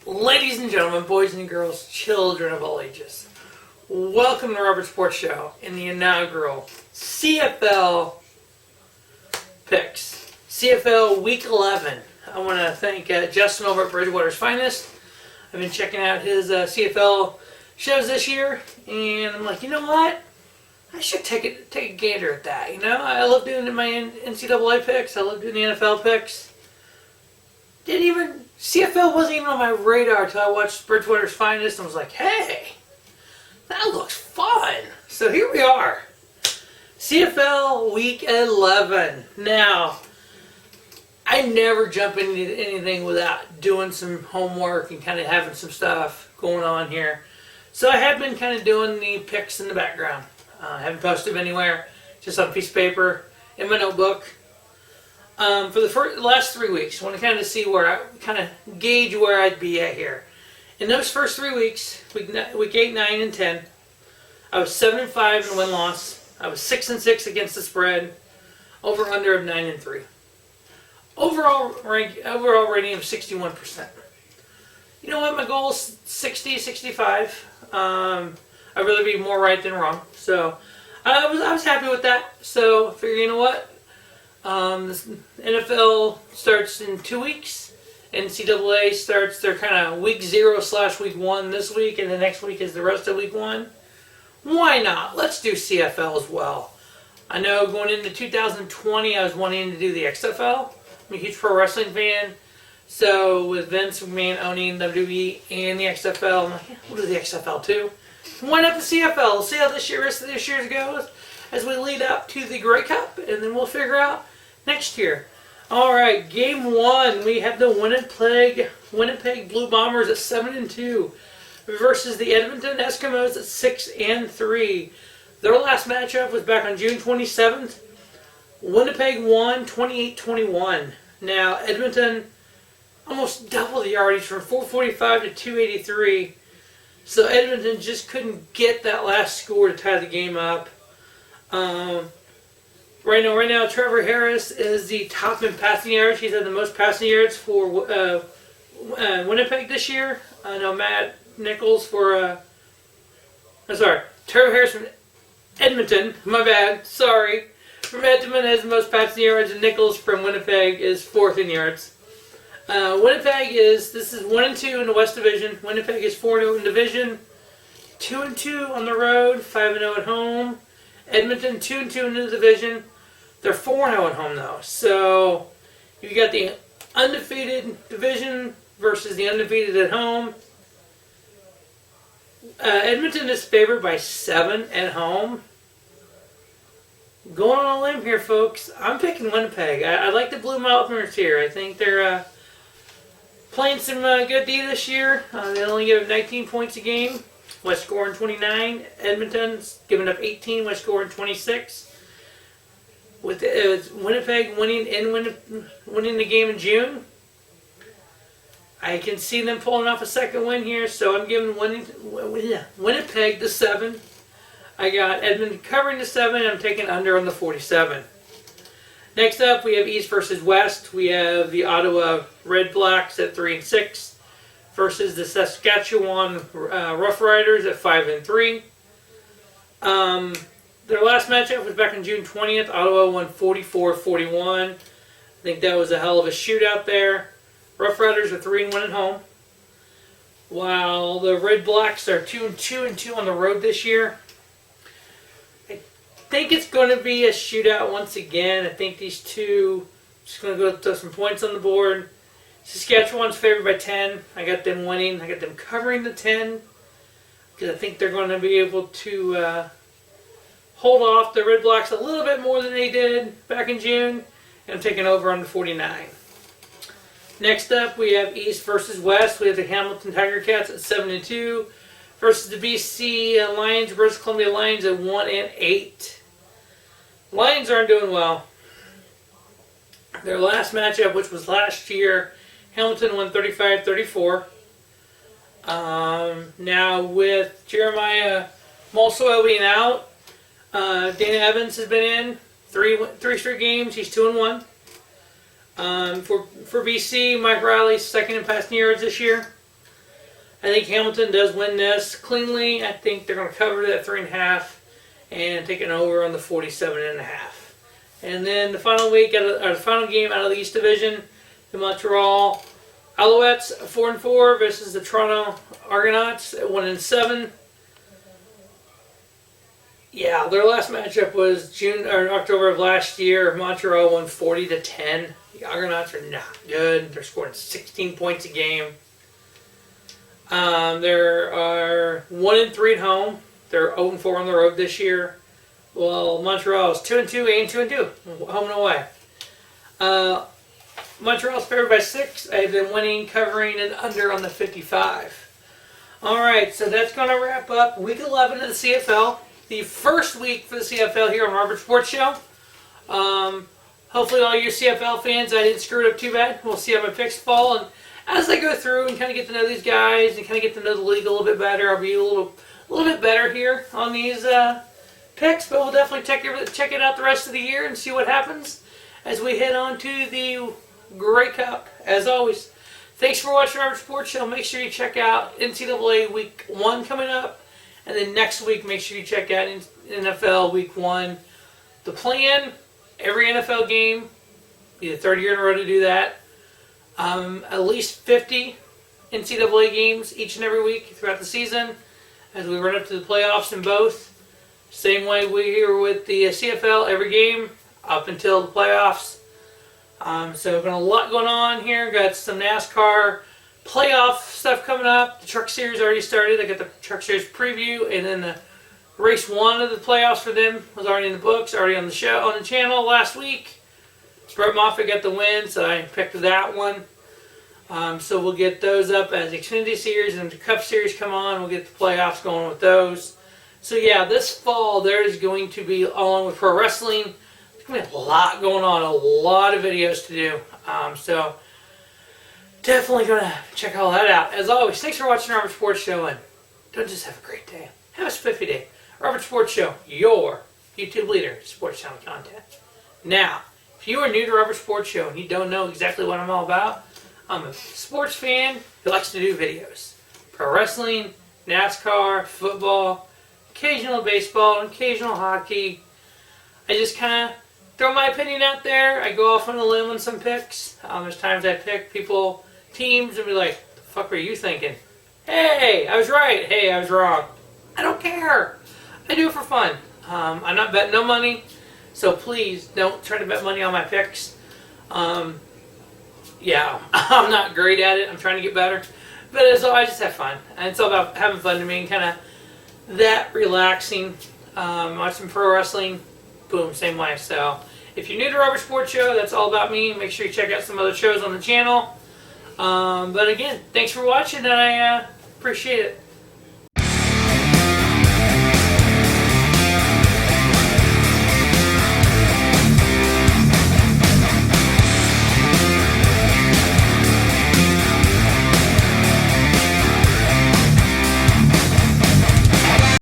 Ladies and gentlemen, boys and girls, children of all ages, welcome to Robert Sports Show in the inaugural CFL picks. CFL Week 11. I want to thank Justin over at Bridgewater's Finest. I've been checking out his CFL shows this year, and I'm like, you know what? I should take a gander at that. You know, I love doing my NCAA picks. I love doing the NFL picks. CFL wasn't even on my radar until I watched Bridgewater's Finest and was like, hey, that looks fun. So here we are. CFL Week 11. Now, I never jump into anything without doing some homework and kind of having some stuff going on here. So I have been kind of doing the picks in the background. I haven't posted them anywhere, just on a piece of paper in my notebook. For the last 3 weeks, I want to kind of see where I kind of gauge where I'd be at here. In those first 3 weeks, week 8, 9, and 10, I was 7-5 in win-loss. I was 6-6 against the spread. Over/under of 9-3. Overall rating of 61%. You know what? My goal is 60, 65. I'd rather be more right than wrong. So I was happy with that. So I figured, you know what? This NFL starts in 2 weeks. NCAA starts their kind of week 0/week 1 this week, and the next week is the rest of week 1. Why not? Let's do CFL as well. I know going into 2020, I was wanting to do the XFL. I'm a huge pro wrestling fan. So with Vince McMahon owning WWE and the XFL, I'm like, yeah, we'll do the XFL too. Why not the CFL? We'll see how rest of this year goes as we lead up to the Grey Cup, and then we'll figure out next year. All right, game 1, we have the Winnipeg Blue Bombers at 7-2 versus the Edmonton Eskimos at 6-3. Their last matchup was back on June 27th. Winnipeg won 28-21. Now Edmonton almost doubled the yardage from 445 to 283. So Edmonton just couldn't get that last score to tie the game up. Right now, Trevor Harris is the top in passing yards. He's had the most passing yards for Winnipeg this year. I know Matt Nichols Trevor Harris from Edmonton. My bad. Sorry. From Edmonton has the most passing yards, and Nichols from Winnipeg is 4th in yards. This is 1-2 in the West Division. Winnipeg is 4-0 in division, 2-2 on the road, 5-0 at home. Edmonton 2-2 in the division. They're 4-0 at home though. So you got the undefeated division versus the undefeated at home. Edmonton is favored by 7 at home. Going on a limb here, folks. I'm picking Winnipeg. I like the Blue Mountainers here. I think they're playing some good D this year. They only give up 19 points a game. West scoring 29. Edmonton's giving up 18. West scoring 26. With Winnipeg winning the game in June, I can see them pulling off a second win here. So I'm giving Winnipeg the 7. I got Edmonton covering the 7. I'm taking under on the 47. Next up, we have East versus West. We have the Ottawa Red Blacks at 3-6 versus the Saskatchewan Rough Riders at 5-3. Their last matchup was back on June 20th. Ottawa won 44-41. I think that was a hell of a shootout there. Rough Riders are 3-1 at home, while the Red Blacks are 2-2 on the road this year. I think it's going to be a shootout once again. I think these two just going to go throw some points on the board. Saskatchewan's favored by 10. I got them winning. I got them covering the 10 because I think they're going to be able to hold off the Red Blacks a little bit more than they did back in June. And I'm taking over on the 49. Next up, we have East versus West. We have the Hamilton Tiger Cats at 7-2 versus the BC Lions, British Columbia Lions at 1-8. Lions aren't doing well. Their last matchup, which was last year, Hamilton won 35-34. Now with Jeremiah Mulsoil being out, Dana Evans has been in three straight games. He's 2-1. For BC, Mike Riley's second in passing yards this year. I think Hamilton does win this cleanly. I think they're going to cover that 3.5 and take an over on the 47.5. And then the final the final game out of the East Division, the Montreal Alouettes 4-4 versus the Toronto Argonauts at 1-7. Yeah, their last matchup was October of last year. Montreal won 40-10. The Argonauts are not good. They're scoring 16 points a game. There are 1-3 at home. They're 0-4 on the road this year. Well, Montreal is 2-2 and 2-2, home and away. Montreal's favored by 6. I've been winning, covering, and under on the 55. All right, so that's going to wrap up Week 11 of the CFL. The first week for the CFL here on Robert Sports Show. Hopefully all you CFL fans, I didn't screw it up too bad. We'll see how my picks fall. And as I go through and kind of get to know these guys and kind of get to know the league a little bit better, I'll be a little bit better here on these picks. But we'll definitely check it out the rest of the year and see what happens as we head on to the Grey Cup. As always, thanks for watching Robert Sports Show. Make sure you check out NCAA Week 1 coming up. And then next week, make sure you check out NFL Week 1. The plan, every NFL game, be the third year in a row to do that. At least 50 NCAA games each and every week throughout the season as we run up to the playoffs in both. Same way we here with the CFL, every game up until the playoffs. So we've got a lot going on here. Got some NASCAR playoff stuff coming up. The Truck Series already started. I got the Truck Series preview, and then the race 1 of the playoffs for them was already in the books, already on the show, on the channel last week. Brett Moffitt got the win, so I picked that one. So we'll get those up as the Xfinity Series and the Cup Series come on. We'll get the playoffs going with those. So yeah, this fall there is going to be, along with pro wrestling, there's going to be a lot going on, a lot of videos to do. So definitely going to check all that out. As always, thanks for watching Robert Sports Show, and don't just have a great day. Have a spiffy day. Robert Sports Show, your YouTube leader, sports channel content. Now, if you are new to Robert Sports Show and you don't know exactly what I'm all about, I'm a sports fan who likes to do videos. Pro wrestling, NASCAR, football, occasional baseball, and occasional hockey. I just kind of throw my opinion out there. I go off on a limb on some picks. There's times I pick teams, and be like, the fuck were you thinking? Hey, I was right. Hey, I was wrong. I don't care. I do it for fun. I'm not betting no money, so please don't try to bet money on my picks. Yeah, I'm not great at it. I'm trying to get better. But I just have fun. And it's all about having fun to me and kind of that relaxing. Watch some pro wrestling. Boom, same way. So if you're new to Robert Sports Show, that's all about me. Make sure you check out some other shows on the channel. But again, thanks for watching, and I appreciate it.